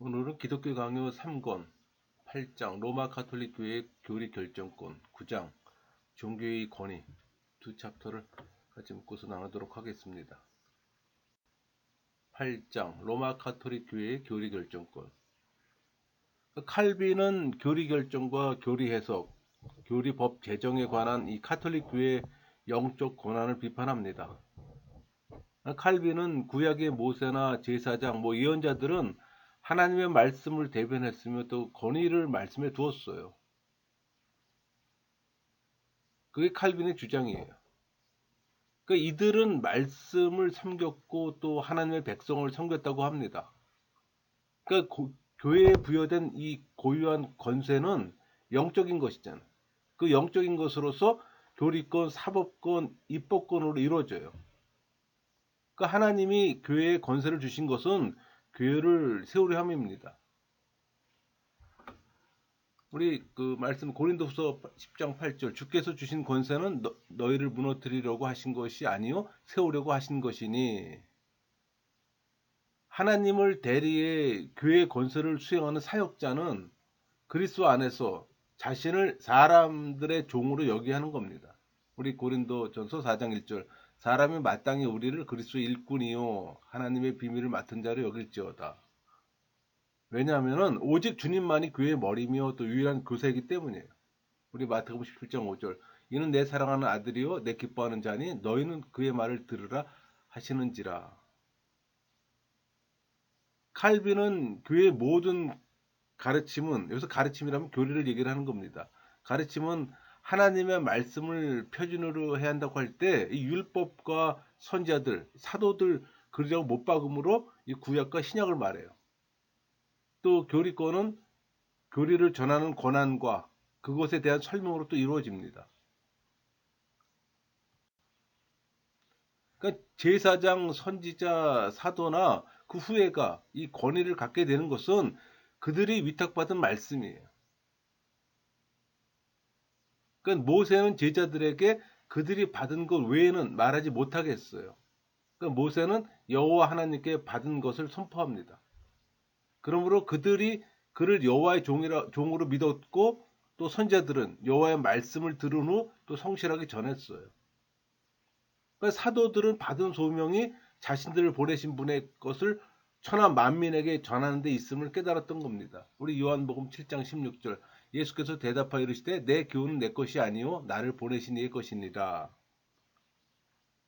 오늘은 기독교 강요 3권 8장 로마 가톨릭 교회 교리 결정권 9장 종교의 권위 두 챕터를 같이 묶어서 나누도록 하겠습니다. 8장 로마 가톨릭 교회의 교리 결정권. 칼빈은 교리 결정과 교리 해석, 교리법 제정에 관한 이 가톨릭 교회의 영적 권한을 비판합니다. 칼빈은 구약의 모세나 제사장, 예언자들은 하나님의 말씀을 대변했으며 또 권위를 말씀에 두었어요. 그게 칼빈의 주장이에요. 그러니까 이들은 말씀을 섬겼고 또 하나님의 백성을 섬겼다고 합니다. 그러니까 교회에 부여된 이 고유한 권세는 영적인 것이잖아요. 그 영적인 것으로서 교리권, 사법권, 입법권으로 이루어져요. 그러니까 하나님이 교회에 권세를 주신 것은 교회를 세우려 함입니다. 우리 그 말씀 고린도후서 10장 8절 주께서 주신 권세는 너희를 무너뜨리려고 하신 것이 아니요 세우려고 하신 것이니, 하나님을 대리해 교회의 권세를 수행하는 사역자는 그리스도 안에서 자신을 사람들의 종으로 여기야 하는 겁니다. 우리 고린도전서 4장 1절 사람이 마땅히 우리를 그리스도의 일꾼이요 하나님의 비밀을 맡은 자로 여길지어다. 왜냐하면 오직 주님만이 교회의 머리며 또 유일한 교사이기 때문이에요. 우리 마태복음 17장 5절 이는 내 사랑하는 아들이요 내 기뻐하는 자니 너희는 그의 말을 들으라 하시는지라. 칼빈은 교회의 모든 가르침은, 여기서 가르침이라면 교리를 얘기를 하는 겁니다. 가르침은 하나님의 말씀을 표준으로 해야 한다고 할 때 이 율법과 선지자들, 사도들 그리라고 못 박음으로 이 구약과 신약을 말해요. 또 교리권은 교리를 전하는 권한과 그것에 대한 설명으로 또 이루어집니다. 그러니까 제사장, 선지자, 사도나 그 후예가 이 권위를 갖게 되는 것은 그들이 위탁받은 말씀이에요. 그러니까 모세는 제자들에게 그들이 받은 것 외에는 말하지 못하게 했어요. 그러니까 모세는 여호와 하나님께 받은 것을 선포합니다. 그러므로 그들이 그를 여호와의 종으로 믿었고 또 선지자들은 여호와의 말씀을 들은 후 또 성실하게 전했어요. 그러니까 사도들은 받은 소명이 자신들을 보내신 분의 것을 천하 만민에게 전하는 데 있음을 깨달았던 겁니다. 우리 요한복음 7장 16절 예수께서 대답하여 이르시되 내 교훈은 내 것이 아니요 나를 보내신 이의 것이니라.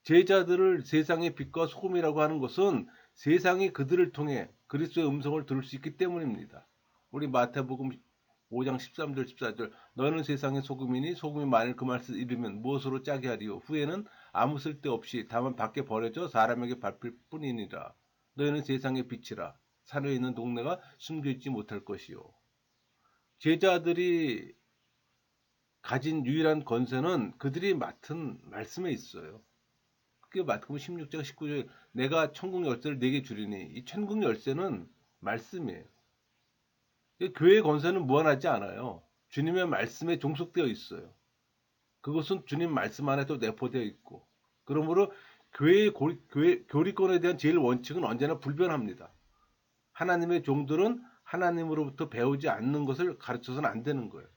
제자들을 세상의 빛과 소금이라고 하는 것은 세상이 그들을 통해 그리스도의 음성을 들을 수 있기 때문입니다. 우리 마태복음 5장 13절 14절 너는 세상의 소금이니 소금이 만일 그 말씀을 잃으면 무엇으로 짜게 하리요 후에는 아무 쓸데없이 다만 밖에 버려져 사람에게 밟힐 뿐이니라. 너희는 세상의 빛이라. 산에 있는 동네가 숨겨있지 못할 것이요. 제자들이 가진 유일한 권세는 그들이 맡은 말씀에 있어요. 그게 마태복음 16장 19절 내가 천국 열쇠를 네게 주리니 이 천국 열쇠는 말씀이에요. 교회의 권세는 무한하지 않아요. 주님의 말씀에 종속되어 있어요. 그것은 주님 말씀 안에 또 내포되어 있고, 그러므로 교리권에 대한 제일 원칙은 언제나 불변합니다. 하나님의 종들은 하나님으로부터 배우지 않는 것을 가르쳐서는 안 되는 거예요.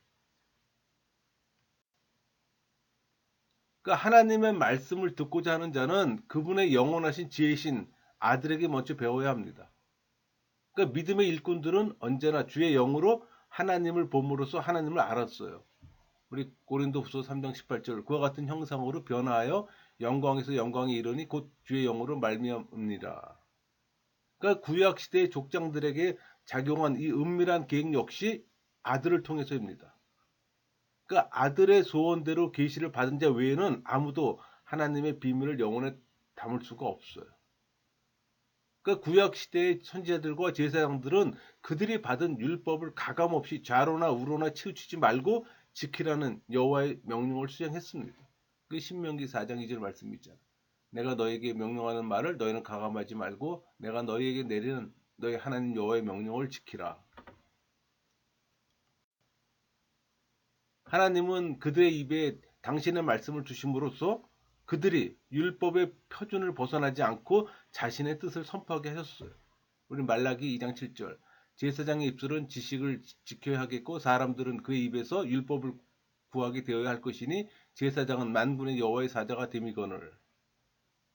그러니까 하나님의 말씀을 듣고자 하는 자는 그분의 영원하신 지혜신 아들에게 먼저 배워야 합니다. 그러니까 믿음의 일꾼들은 언제나 주의 영으로 하나님을 봄으로써 하나님을 알았어요. 우리 고린도후서 3장 18절 그와 같은 형상으로 변화하여 영광에서 영광에 이르니 곧 주의 영으로 말미암으니라. 그러니까 구약 시대의 족장들에게 작용한 이 은밀한 계획 역시 아들을 통해서입니다. 그러니까 아들의 소원대로 계시를 받은 자 외에는 아무도 하나님의 비밀을 영혼에 담을 수가 없어요. 그러니까 구약 시대의 선지자들과 제사장들은 그들이 받은 율법을 가감없이 좌로나 우로나 치우치지 말고 지키라는 여호와의 명령을 수행했습니다. 그 신명기 4장 2절 말씀이 있잖아요. 내가 너에게 명령하는 말을 너희는 가감하지 말고 내가 너희에게 내리는 너희 하나님 여호와의 명령을 지키라. 하나님은 그들의 입에 당신의 말씀을 주심으로써 그들이 율법의 표준을 벗어나지 않고 자신의 뜻을 선포하게 하셨어요. 우리 말라기 2장 7절 제사장의 입술은 지식을 지켜야 하겠고 사람들은 그의 입에서 율법을 구하게 되어야 할 것이니 제사장은 만군의 여호와의 사자가 됨이거늘.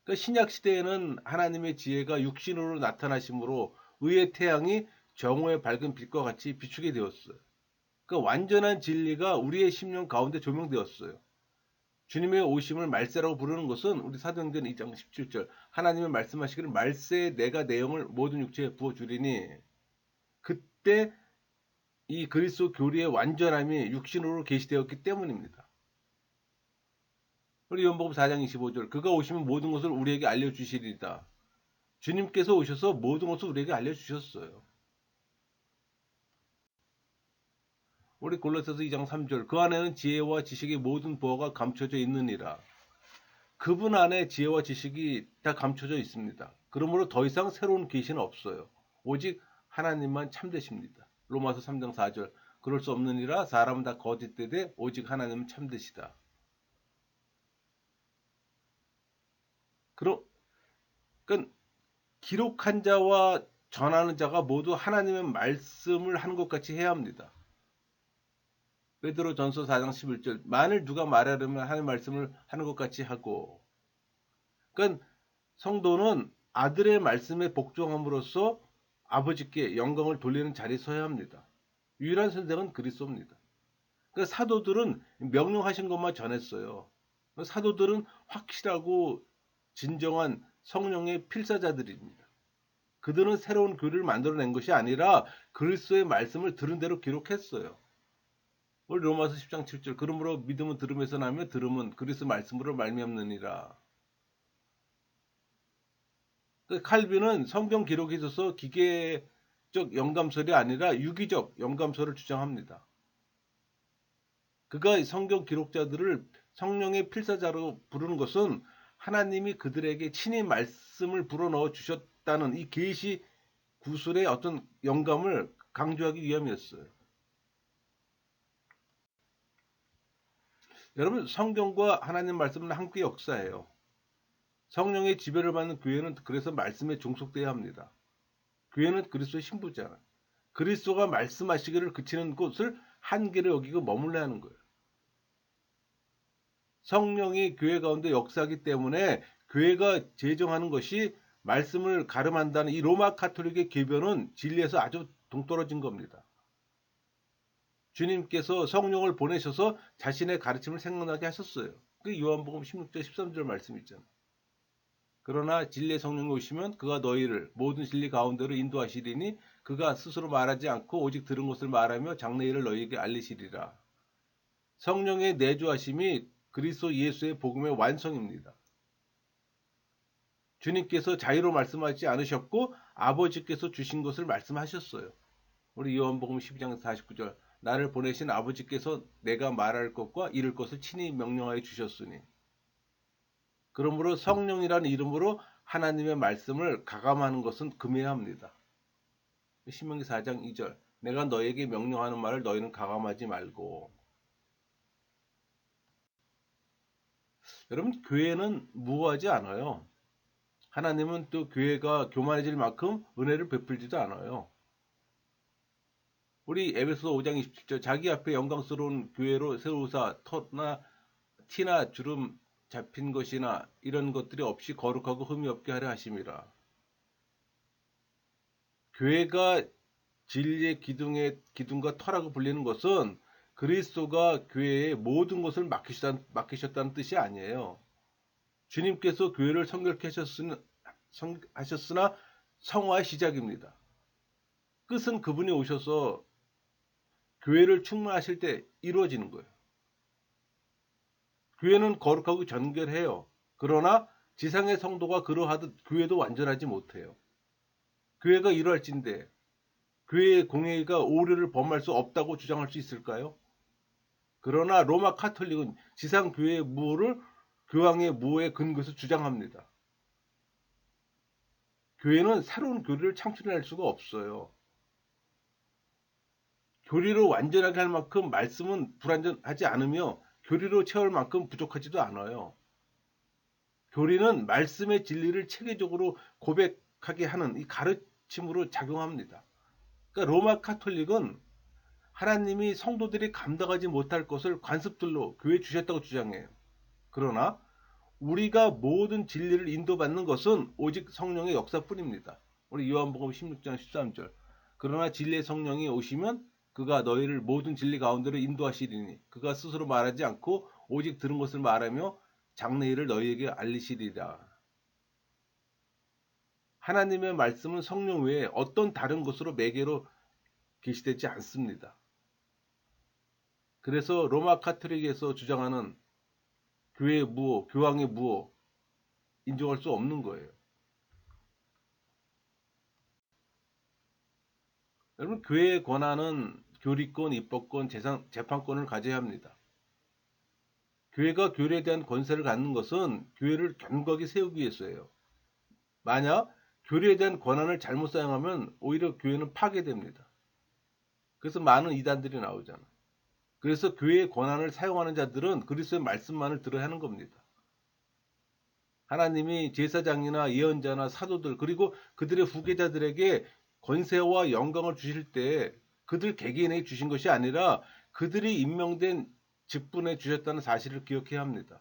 그러니까 신약 시대에는 하나님의 지혜가 육신으로 나타나심으로 의의 태양이 정오의 밝은 빛과 같이 비추게 되었어요. 그러니까 완전한 진리가 우리의 심령 가운데 조명되었어요. 주님의 오심을 말세라고 부르는 것은 우리 사도행전 2장 17절 하나님은 말씀하시기를 말세에 내가 내 영을 모든 육체에 부어주리니 그때 이 그리스도 교리의 완전함이 육신으로 계시되었기 때문입니다. 우리 요한복음 4장 25절 그가 오시면 모든 것을 우리에게 알려주시리다. 주님께서 오셔서 모든 것을 우리에게 알려주셨어요. 우리 골로새서 2장 3절 그 안에는 지혜와 지식의 모든 보화가 감춰져 있느니라. 그분 안에 지혜와 지식이 다 감춰져 있습니다. 그러므로 더 이상 새로운 계시는 없어요. 오직 하나님만 참되십니다. 로마서 3장 4절 그럴 수 없느니라 사람은 다 거짓되되 오직 하나님은 참되시다. 그러니까 기록한 자와 전하는 자가 모두 하나님의 말씀을 하는 것 같이 해야 합니다. 베드로전서 4장 11절 만일 누가 말하려면 하나님의 말씀을 하는 것 같이 하고 그러니까 성도는 아들의 말씀에 복종함으로써 아버지께 영광을 돌리는 자리에 서야 합니다. 유일한 선생은 그리스도입니다. 그러니까 사도들은 명령하신 것만 전했어요. 사도들은 확실하고 진정한 성령의 필사자들입니다. 그들은 새로운 교리를 만들어낸 것이 아니라 그리스도의 말씀을 들은 대로 기록했어요. 우리 로마서 10장 7절 그러므로 믿음은 들음에서 나며 들음은 그리스도 말씀으로 말미암느니라. 칼빈은 성경 기록에 있어서 기계적 영감설이 아니라 유기적 영감설을 주장합니다. 그가 성경 기록자들을 성령의 필사자로 부르는 것은 하나님이 그들에게 친히 말씀을 불어넣어 주셨다는 이 계시 구술의 어떤 영감을 강조하기 위함이었어요. 여러분 성경과 하나님 말씀은 함께 역사해요. 성령의 지배를 받는 교회는 그래서 말씀에 종속돼야 합니다. 교회는 그리스도의 신부잖아요. 그리스도가 말씀하시기를 그치는 곳을 한계를 여기고 머물러야 하는 거예요. 성령이 교회 가운데 역사하기 때문에 교회가 제정하는 것이 말씀을 가름한다는 이 로마 카톨릭의 계변은 진리에서 아주 동떨어진 겁니다. 주님께서 성령을 보내셔서 자신의 가르침을 생각나게 하셨어요. 그 요한복음 16절 13절 말씀 있잖아요. 그러나 진리의 성령이 오시면 그가 너희를 모든 진리 가운데로 인도하시리니 그가 스스로 말하지 않고 오직 들은 것을 말하며 장래일을 너희에게 알리시리라. 성령의 내주하심이 그리스도 예수의 복음의 완성입니다. 주님께서 자유로 말씀하지 않으셨고 아버지께서 주신 것을 말씀하셨어요. 우리 요한복음 12장 49절 나를 보내신 아버지께서 내가 말할 것과 이룰 것을 친히 명령하여 주셨으니 그러므로 성령이라는 이름으로 하나님의 말씀을 가감하는 것은 금해야 합니다. 신명기 4장 2절 내가 너에게 명령하는 말을 너희는 가감하지 말고. 여러분 교회는 무고하지 않아요. 하나님은 또 교회가 교만해질 만큼 은혜를 베풀지도 않아요. 우리 에베소 5장 27절 자기 앞에 영광스러운 교회로 세우사 터나 티나 주름 잡힌 것이나 이런 것들이 없이 거룩하고 흠이 없게 하려 하심이라. 교회가 진리의 기둥과 터라고 불리는 것은 그리스도가 교회의 모든 것을 맡기셨다는 뜻이 아니에요. 주님께서 교회를 성결케 하셨으나 성화의 시작입니다. 끝은 그분이 오셔서 교회를 충만하실 때 이루어지는 거예요. 교회는 거룩하고 정결해요. 그러나 지상의 성도가 그러하듯 교회도 완전하지 못해요. 교회가 이러할진데 교회의 공회가 오류를 범할 수 없다고 주장할 수 있을까요? 그러나 로마 카톨릭은 지상 교회의 무호를 교황의 무호에 근거해서 주장합니다. 교회는 새로운 교리를 창출해낼 수가 없어요. 교리로 완전하게 할 만큼 말씀은 불완전하지 않으며 교리로 채울 만큼 부족하지도 않아요. 교리는 말씀의 진리를 체계적으로 고백하게 하는 이 가르침으로 작용합니다. 그러니까 로마 카톨릭은 하나님이 성도들이 감당하지 못할 것을 관습들로 교회에 주셨다고 주장해요. 그러나 우리가 모든 진리를 인도받는 것은 오직 성령의 역사뿐입니다. 우리 요한복음 16장 13절. 그러나 진리의 성령이 오시면 그가 너희를 모든 진리 가운데로 인도하시리니 그가 스스로 말하지 않고 오직 들은 것을 말하며 장래 일을 너희에게 알리시리라. 하나님의 말씀은 성령 외에 어떤 다른 것으로 매개로 계시되지 않습니다. 그래서 로마 카톨릭에서 주장하는 교회의 무호, 교황의 무호 인정할 수 없는 거예요. 여러분, 교회의 권한은 교리권, 입법권, 재판권을 가져야 합니다. 교회가 교리에 대한 권세를 갖는 것은 교회를 견고하게 세우기 위해서예요. 만약 교리에 대한 권한을 잘못 사용하면 오히려 교회는 파괴됩니다. 그래서 많은 이단들이 나오잖아. 그래서 교회의 권한을 사용하는 자들은 그리스도의 말씀만을 들어야 하는 겁니다. 하나님이 제사장이나 예언자나 사도들 그리고 그들의 후계자들에게 권세와 영광을 주실 때 그들 개개인에게 주신 것이 아니라 그들이 임명된 직분에 주셨다는 사실을 기억해야 합니다.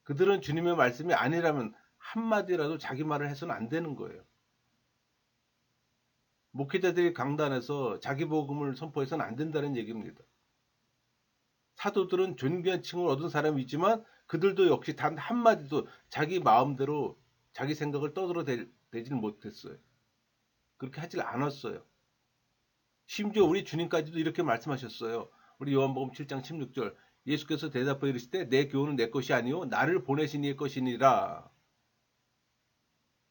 그들은 주님의 말씀이 아니라면 한마디라도 자기 말을 해서는 안 되는 거예요. 목회자들이 강단에서 자기 복음을 선포해서는 안 된다는 얘기입니다. 사도들은 존귀한 칭을 얻은 사람이 있지만 그들도 역시 단 한마디도 자기 마음대로 자기 생각을 떠들어대질 못했어요. 그렇게 하질 않았어요. 심지어 우리 주님까지도 이렇게 말씀하셨어요. 우리 요한복음 7장 16절 예수께서 대답하여 이르시되 내 교훈은 내 것이 아니요 나를 보내신 이의 것이니라.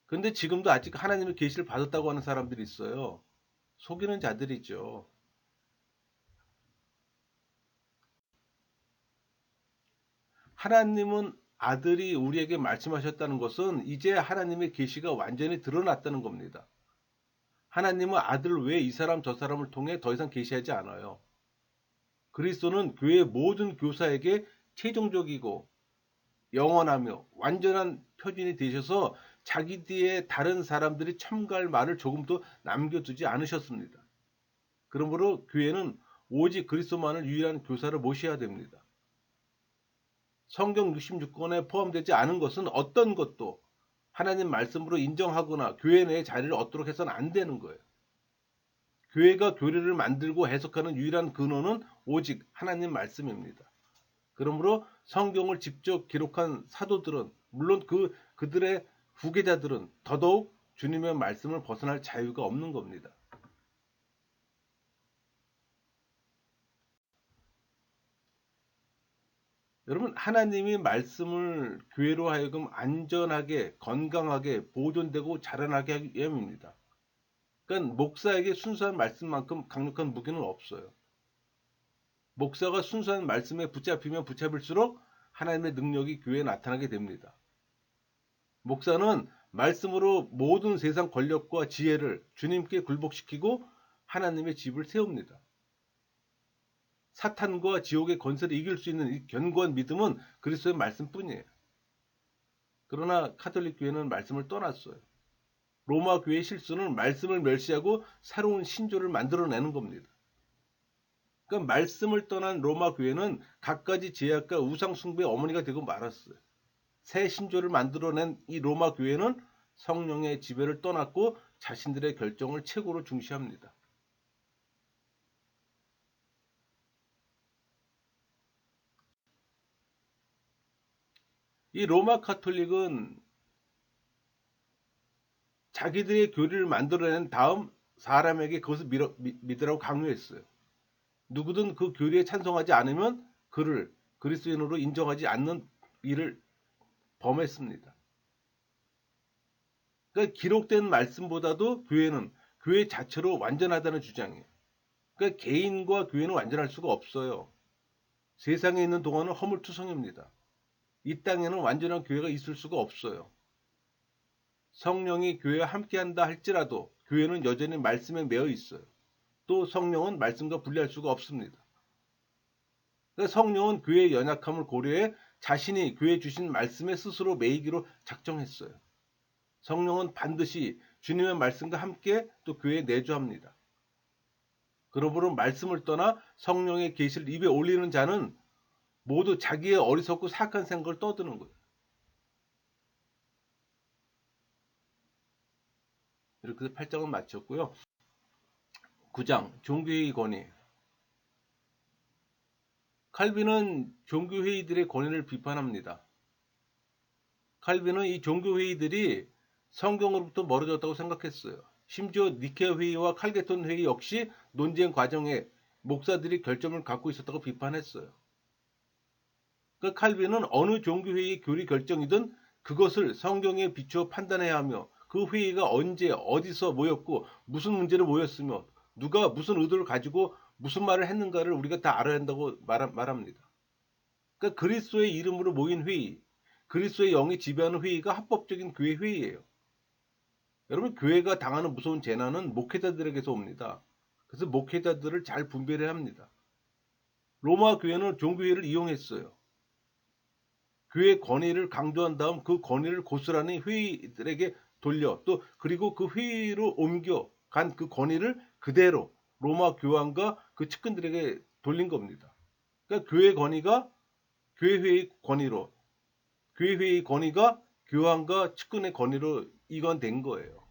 그런데 지금도 아직 하나님의 계시를 받았다고 하는 사람들이 있어요. 속이는 자들이죠. 하나님은 아들이 우리에게 말씀하셨다는 것은 이제 하나님의 계시가 완전히 드러났다는 겁니다. 하나님은 아들 외에 이 사람 저 사람을 통해 더 이상 계시하지 않아요. 그리스도는 교회의 모든 교사에게 최종적이고 영원하며 완전한 표준이 되셔서 자기 뒤에 다른 사람들이 첨가할 말을 조금도 남겨두지 않으셨습니다. 그러므로 교회는 오직 그리스도만을 유일한 교사를 모셔야 됩니다. 성경 66권에 포함되지 않은 것은 어떤 것도 하나님 말씀으로 인정하거나 교회 내에 자리를 얻도록 해서는 안 되는 거예요. 교회가 교리를 만들고 해석하는 유일한 근원은 오직 하나님 말씀입니다. 그러므로 성경을 직접 기록한 사도들은 물론 그들의 후계자들은 더더욱 주님의 말씀을 벗어날 자유가 없는 겁니다. 여러분, 하나님이 말씀을 교회로 하여금 안전하게 건강하게 보존되고 자라나게 하기 위함입니다. 그러니까 목사에게 순수한 말씀만큼 강력한 무기는 없어요. 목사가 순수한 말씀에 붙잡히면 붙잡을수록 하나님의 능력이 교회에 나타나게 됩니다. 목사는 말씀으로 모든 세상 권력과 지혜를 주님께 굴복시키고 하나님의 집을 세웁니다. 사탄과 지옥의 권세를 이길 수 있는 이 견고한 믿음은 그리스도의 말씀뿐이에요. 그러나 카톨릭 교회는 말씀을 떠났어요. 로마 교회의 실수는 말씀을 멸시하고 새로운 신조를 만들어내는 겁니다. 그러니까 말씀을 떠난 로마 교회는 갖가지 제약과 우상 숭배의 어머니가 되고 말았어요. 새 신조를 만들어낸 이 로마 교회는 성령의 지배를 떠났고 자신들의 결정을 최고로 중시합니다. 이 로마 카톨릭은 자기들의 교리를 만들어낸 다음 사람에게 그것을 믿으라고 강요했어요. 누구든 그 교리에 찬성하지 않으면 그를 그리스도인으로 인정하지 않는 일을 범했습니다. 그러니까 기록된 말씀보다도 교회는 교회 자체로 완전하다는 주장이에요. 그러니까 개인과 교회는 완전할 수가 없어요. 세상에 있는 동안은 허물투성입니다. 이 땅에는 완전한 교회가 있을 수가 없어요. 성령이 교회와 함께한다 할지라도 교회는 여전히 말씀에 매여 있어요. 또 성령은 말씀과 분리할 수가 없습니다. 그러니까 성령은 교회의 연약함을 고려해 자신이 교회에 주신 말씀에 스스로 매이기로 작정했어요. 성령은 반드시 주님의 말씀과 함께 또 교회에 내주합니다. 그러므로 말씀을 떠나 성령의 계시를 입에 올리는 자는 모두 자기의 어리석고 사악한 생각을 떠드는 거예요. 이렇게 8장은 마쳤고요. 9장 종교회의 권위. 칼빈은 종교회의들의 권위를 비판합니다. 칼빈은 이 종교회의들이 성경으로부터 멀어졌다고 생각했어요. 심지어 니케아 회의와 칼게톤 회의 역시 논쟁 과정에 목사들이 결점을 갖고 있었다고 비판했어요. 그 칼빈은 어느 종교회의 교리 결정이든 그것을 성경에 비추어 판단해야 하며 그 회의가 언제 어디서 모였고 무슨 문제로 모였으며 누가 무슨 의도를 가지고 무슨 말을 했는가를 우리가 다 알아야 한다고 말합니다. 그러니까 그리스도의 이름으로 모인 회의, 그리스도의 영이 지배하는 회의가 합법적인 교회 회의예요. 여러분, 교회가 당하는 무서운 재난은 목회자들에게서 옵니다. 그래서 목회자들을 잘 분별해야 합니다. 로마 교회는 종교회의를 이용했어요. 교회의 권위를 강조한 다음 그 권위를 고스란히 회의들에게 돌려 또 그리고 그 회의로 옮겨 간 그 권위를 그대로 로마 교황과 그 측근들에게 돌린 겁니다. 그러니까 교회 회의 권위로 교회 회의 권위가 교황과 측근의 권위로 이관된 거예요.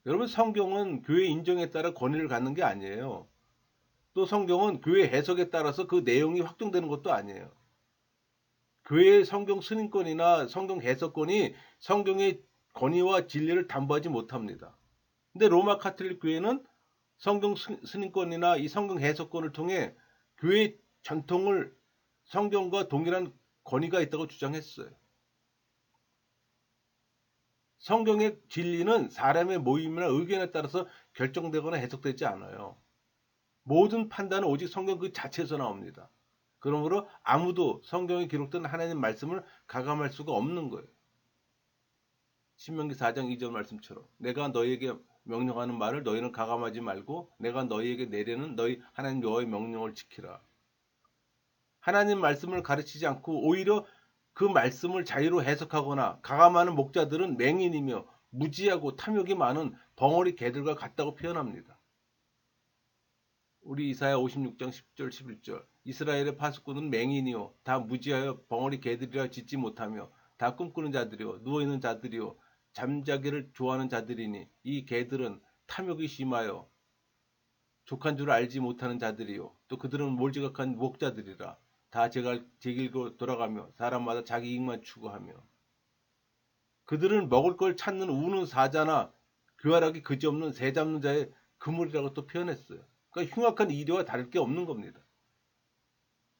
여러분, 성경은 교회 인정에 따라 권위를 갖는 게 아니에요. 또 성경은 교회 해석에 따라서 그 내용이 확정되는 것도 아니에요. 교회의 성경 승인권이나 성경 해석권이 성경의 권위와 진리를 담보하지 못합니다. 근데 로마 카톨릭 교회는 성경 승인권이나 이 성경 해석권을 통해 교회 전통을 성경과 동일한 권위가 있다고 주장했어요. 성경의 진리는 사람의 모임이나 의견에 따라서 결정되거나 해석되지 않아요. 모든 판단은 오직 성경 그 자체에서 나옵니다. 그러므로 아무도 성경에 기록된 하나님 말씀을 가감할 수가 없는 거예요. 신명기 4장 2절 말씀처럼 내가 너희에게 명령하는 말을 너희는 가감하지 말고 내가 너희에게 내리는 너희 하나님 여호와의 명령을 지키라. 하나님 말씀을 가르치지 않고 오히려 그 말씀을 자유로 해석하거나 가감하는 목자들은 맹인이며 무지하고 탐욕이 많은 벙어리 개들과 같다고 표현합니다. 우리 이사야 56장 10절 11절 이스라엘의 파수꾼은 맹인이요 다 무지하여 벙어리 개들이라 짓지 못하며 다 꿈꾸는 자들이요 누워있는 자들이요 잠자기를 좋아하는 자들이니 이 개들은 탐욕이 심하여 족한 줄 알지 못하는 자들이요 또 그들은 몰지각한 목자들이라 다 제 길로 돌아가며 사람마다 자기 이익만 추구하며 그들은 먹을 걸 찾는 우는 사자나 교활하기 그지없는 새 잡는 자의 그물이라고 또 표현했어요. 그러니까 흉악한 이리와 다를 게 없는 겁니다.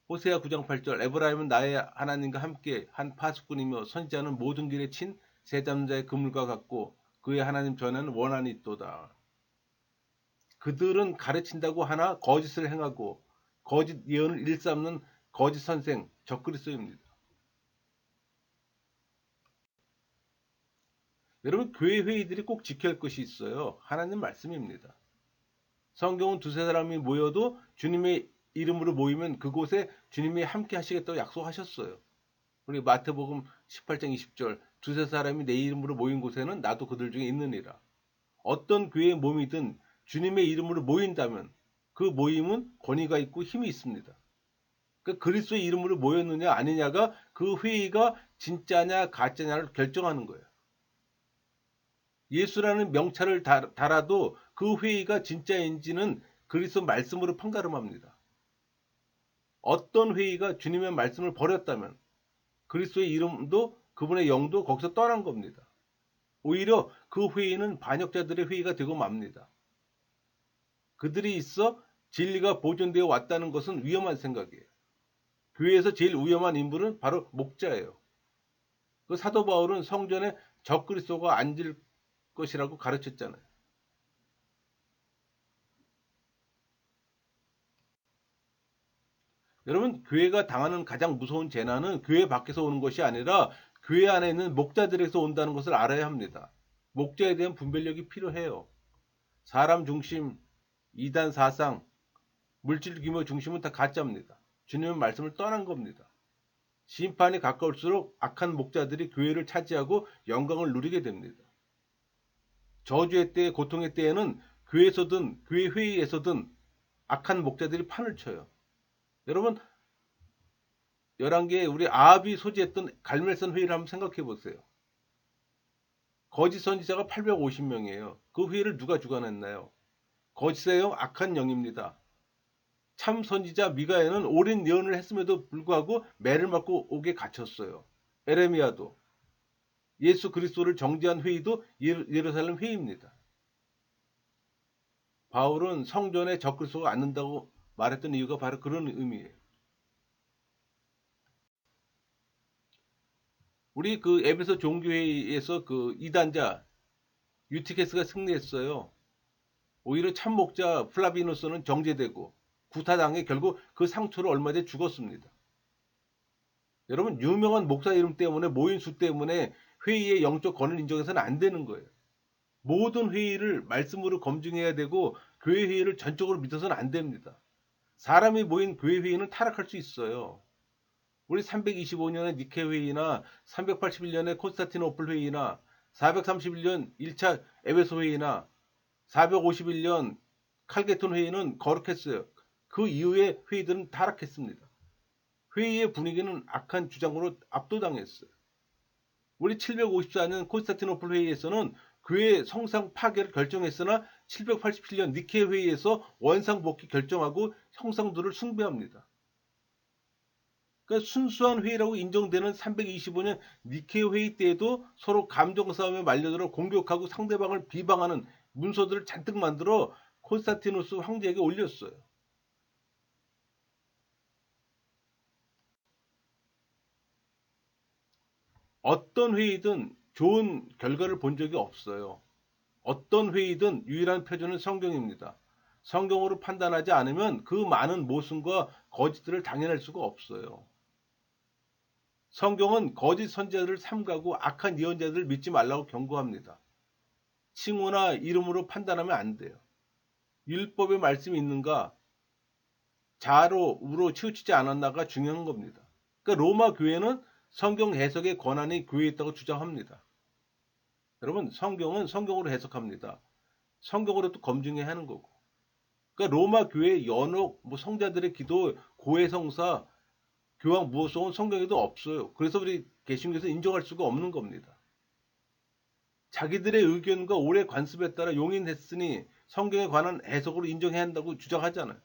호세아 9장 8절 에브라임은 나의 하나님과 함께 한 파수꾼이며 선지자는 모든 길에 친 새 잡는 자의 그물과 같고 그의 하나님 전에는 원한이 있도다. 그들은 가르친다고 하나 거짓을 행하고 거짓 예언을 일삼는 거짓 선생 적그리스도입니다. 여러분, 교회 회의들이 꼭 지켜야 할 것이 있어요. 하나님 말씀입니다. 성경은 두세 사람이 모여도 주님의 이름으로 모이면 그곳에 주님이 함께 하시겠다고 약속하셨어요. 우리 마태복음 18장 20절 두세 사람이 내 이름으로 모인 곳에는 나도 그들 중에 있느니라. 어떤 교회의 몸이든 주님의 이름으로 모인다면 그 모임은 권위가 있고 힘이 있습니다. 그러니까 그리스도의 이름으로 모였느냐 아니냐가 그 회의가 진짜냐 가짜냐를 결정하는 거예요. 예수라는 명찰을 달아도 그 회의가 진짜인지는 그리스도 말씀으로 판가름합니다. 어떤 회의가 주님의 말씀을 버렸다면 그리스도의 이름도 그분의 영도 거기서 떠난 겁니다. 오히려 그 회의는 반역자들의 회의가 되고 맙니다. 그들이 있어 진리가 보존되어 왔다는 것은 위험한 생각이에요. 교회에서 제일 위험한 인물은 바로 목자예요. 그 사도 바울은 성전에 적그리스도가 앉을 것이라고 가르쳤잖아요. 여러분, 교회가 당하는 가장 무서운 재난은 교회 밖에서 오는 것이 아니라 교회 안에 있는 목자들에서 온다는 것을 알아야 합니다. 목자에 대한 분별력이 필요해요. 사람 중심, 이단 사상, 물질 규모 중심은 다 가짜입니다. 주님의 말씀을 떠난 겁니다. 심판이 가까울수록 악한 목자들이 교회를 차지하고 영광을 누리게 됩니다. 저주의 때, 고통의 때에는 교회에서든 교회 회의에서든 악한 목자들이 판을 쳐요. 여러분, 11개 우리 아합이 소지했던 갈멜선 회의를 한번 생각해 보세요. 거짓 선지자가 850명이에요. 그 회의를 누가 주관했나요? 거짓의 영, 악한 영입니다. 참 선지자 미가야는 오랜 예언을 했음에도 불구하고 매를 맞고 옥에 갇혔어요. 에레미야도. 예수 그리스도를 정죄한 회의도 예루살렘 회의입니다. 바울은 성전에 적그리스도가 앉는다고 말했던 이유가 바로 그런 의미예요. 우리 그 에베소 종교회의에서 그 이단자 유티케스가 승리했어요. 오히려 참목자 플라비누스는 정죄되고 구타당해 결국 그 상처로 얼마 전에 죽었습니다. 여러분, 유명한 목사 이름 때문에 모인 수 때문에 회의의 영적 권을 인정해서는 안 되는 거예요. 모든 회의를 말씀으로 검증해야 되고 교회 회의를 전적으로 믿어서는 안 됩니다. 사람이 모인 교회 회의는 타락할 수 있어요. 우리 325년의 니케 회의나 381년의 콘스탄티노플 회의나 431년 1차 에베소 회의나 451년 칼게톤 회의는 거룩했어요. 그 이후의 회의들은 타락했습니다. 회의의 분위기는 악한 주장으로 압도당했어요. 우리 754년 콘스탄티노플 회의에서는 교회 성상 파괴를 결정했으나 787년 니케 회의에서 원상 복귀 결정하고 형상들을 숭배합니다. 그러니까 순수한 회의라고 인정되는 325년 니케 회의 때에도 서로 감정 싸움에 말려들어 공격하고 상대방을 비방하는 문서들을 잔뜩 만들어 콘스탄티누스 황제에게 올렸어요. 어떤 회의든 좋은 결과를 본 적이 없어요. 어떤 회의든 유일한 표준은 성경입니다. 성경으로 판단하지 않으면 그 많은 모순과 거짓들을 당해낼 수가 없어요. 성경은 거짓 선지자들을 삼가고 악한 예언자들을 믿지 말라고 경고합니다. 칭호나 이름으로 판단하면 안 돼요. 율법의 말씀이 있는가, 자로 우로 치우치지 않았나가 중요한 겁니다. 그러니까 로마 교회는 성경 해석의 권한이 교회에 있다고 주장합니다. 여러분, 성경은 성경으로 해석합니다. 성경으로 또 검증해야 하는 거고. 그러니까 로마 교회 연옥, 성자들의 기도, 고해성사, 교황 무호성은 성경에도 없어요. 그래서 우리 개신교에서 인정할 수가 없는 겁니다. 자기들의 의견과 오래 관습에 따라 용인했으니 성경에 관한 해석으로 인정해야 한다고 주장하잖아요.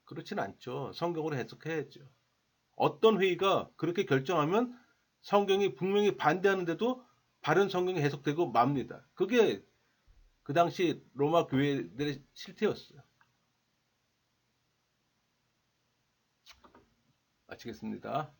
그렇진 않죠. 성경으로 해석해야죠. 어떤 회의가 그렇게 결정하면 성경이 분명히 반대하는데도 바른 성경이 해석되고 맙니다. 그게 그 당시 로마 교회들의 실태였어요. 마치겠습니다.